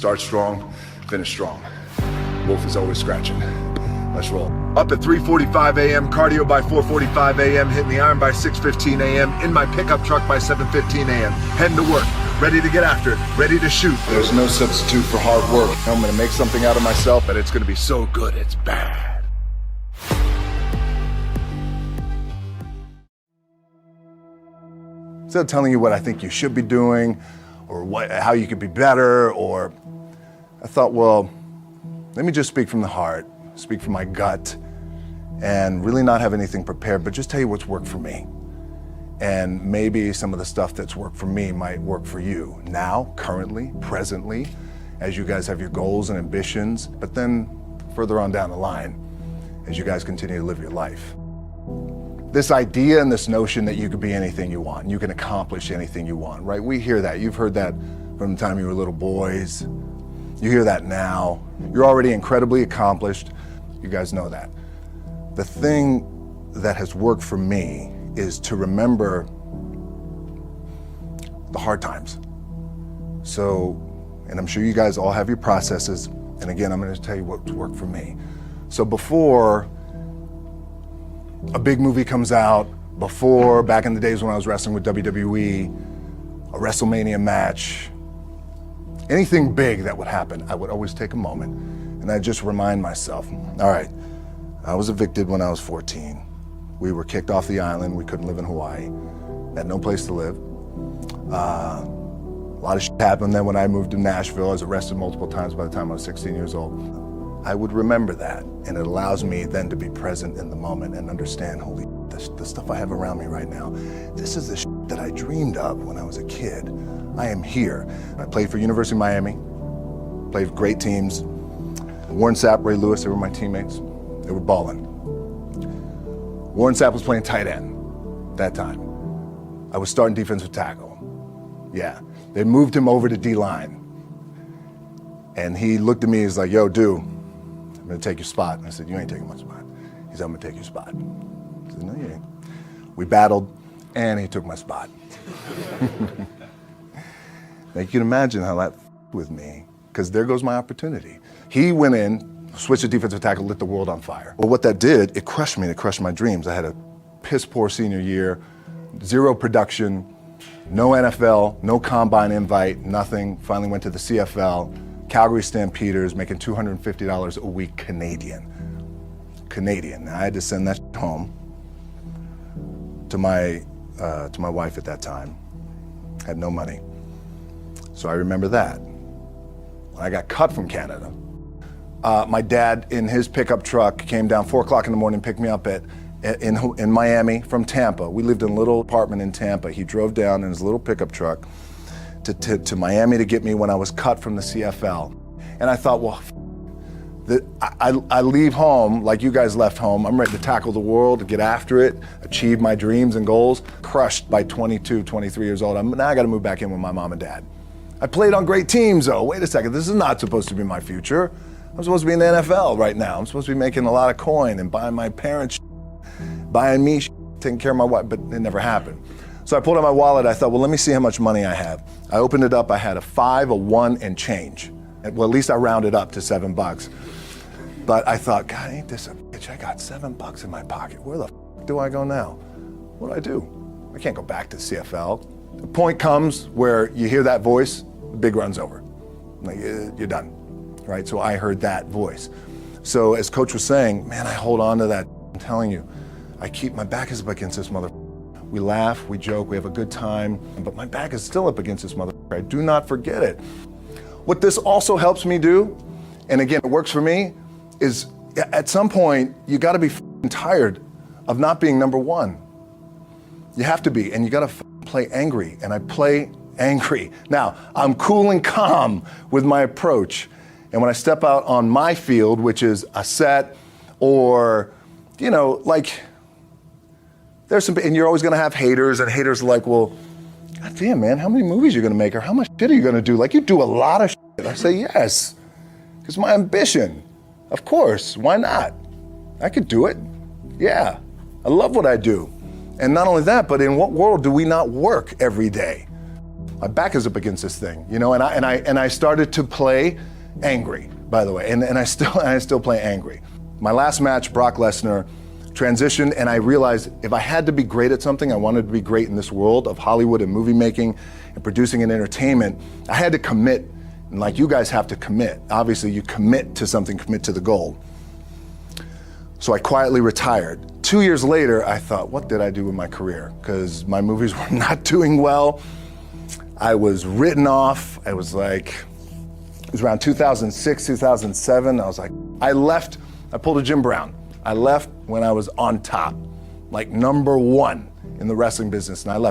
Start strong, finish strong. Wolf is always scratching. Let's roll. Up at 3:45 a.m., cardio by 4:45 a.m., hitting the iron by 6:15 a.m., in my pickup truck by 7:15 a.m., heading to work, ready to get after it, ready to shoot. There's no substitute for hard work. I'm gonna make something out of myself, and it's gonna be so good, it's bad. Instead of telling you what I think you should be doing, or how you could be better, or I thought, well, let me just speak from the heart, speak from my gut, and really not have anything prepared, but just tell you what's worked for me. And maybe some of the stuff that's worked for me might work for you now, currently, presently, as you guys have your goals and ambitions, but then further on down the line, as you guys continue to live your life. This idea and this notion that you could be anything you want, you can accomplish anything you want, right? We hear that. You've heard that from the time you were little boys. You hear that now. You're already incredibly accomplished. You guys know that. The thing that has worked for me is to remember the hard times. So, and I'm sure you guys all have your processes. And again, I'm going to tell you what's worked for me. So before a big movie comes out, before, back in the days when I was wrestling with WWE, a WrestleMania match, anything big that would happen, I would always take a moment and I'd just remind myself, all right, I was evicted when I was 14. We were kicked off the island. We couldn't live in Hawaii. Had no place to live. A lot of shit happened then when I moved to Nashville. I was arrested multiple times by the time I was 16 years old. I would remember that, and it allows me then to be present in the moment and understand, holy, the stuff I have around me right now, this is the shit that I dreamed of when I was a kid. I am here. I played for University of Miami, played for great teams. Warren Sapp, Ray Lewis, they were my teammates. They were balling. Warren Sapp was playing tight end that time. I was starting defensive tackle. Yeah, they moved him over to D-line. And he looked at me, he's like, yo, dude, I'm gonna take your spot. And I said, you ain't taking my spot. He said, I'm gonna take your spot. I said, no, you ain't. We battled, and he took my spot. Now you can imagine how that with me, because there goes my opportunity. He went in, switched to defensive tackle, lit the world on fire. Well, what that did, it crushed me, it crushed my dreams. I had a piss poor senior year, zero production, no NFL, no combine invite, nothing. Finally went to the CFL, Calgary Stampeders, making $250 a week Canadian. Now I had to send that home to my wife at that time. Had no money. So I remember that. When I got cut from Canada, my dad in his pickup truck came down 4 o'clock in the morning, picked me up in Miami from Tampa. We lived in a little apartment in Tampa. He drove down in his little pickup truck to Miami to get me when I was cut from the CFL. And I thought, well, I leave home like you guys left home. I'm ready to tackle the world, to get after it, achieve my dreams and goals. Crushed by 22, 23 years old. Now I got to move back in with my mom and dad. I played on great teams though. Wait a second, this is not supposed to be my future. I'm supposed to be in the NFL right now. I'm supposed to be making a lot of coin and buying my parents, buying me, taking care of my wife, but it never happened. So I pulled out my wallet. I thought, well, let me see how much money I have. I opened it up. I had a 5, a 1, and change. Well, at least I rounded up to $7. But I thought, God, ain't this a bitch? I got $7 in my pocket. Where the f do I go now? What do I do? I can't go back to CFL. The point comes where you hear that voice, the big run's over. Like, you're done, right? So I heard that voice. So as Coach was saying, man, I hold on to that. I'm telling you, I keep my back is up against this mother. We laugh, we joke, we have a good time, but my back is still up against this mother. I do not forget it. What this also helps me do, and again, it works for me, is at some point, you gotta be tired of not being number one. You have to be, and you gotta play angry, and I play angry. Now, I'm cool and calm with my approach, and when I step out on my field, which is a set, or, you know, like, there's some, and you're always gonna have haters, and haters are like, well, God damn, man, how many movies are you gonna make, or how much shit are you gonna do? Like, you do a lot of shit. I say, yes, because my ambition. Of course, why not? I could do it. Yeah, I love what I do. And not only that, but in what world do we not work every day? my back is up against this thing, you know, and I started to play angry, by the way, and I still play angry. My last match, Brock Lesnar, transitioned, and I realized if I had to be great at something, I wanted to be great in this world of Hollywood and movie making and producing and entertainment, I had to commit, and like you guys have to commit. Obviously, you commit to something, commit to the goal. So I quietly retired. 2 years later, I thought, what did I do with my career? Because my movies were not doing well. I was written off. It was around 2006, 2007. I was like, I pulled a Jim Brown. I left when I was on top, like #1 in the wrestling business, and I left.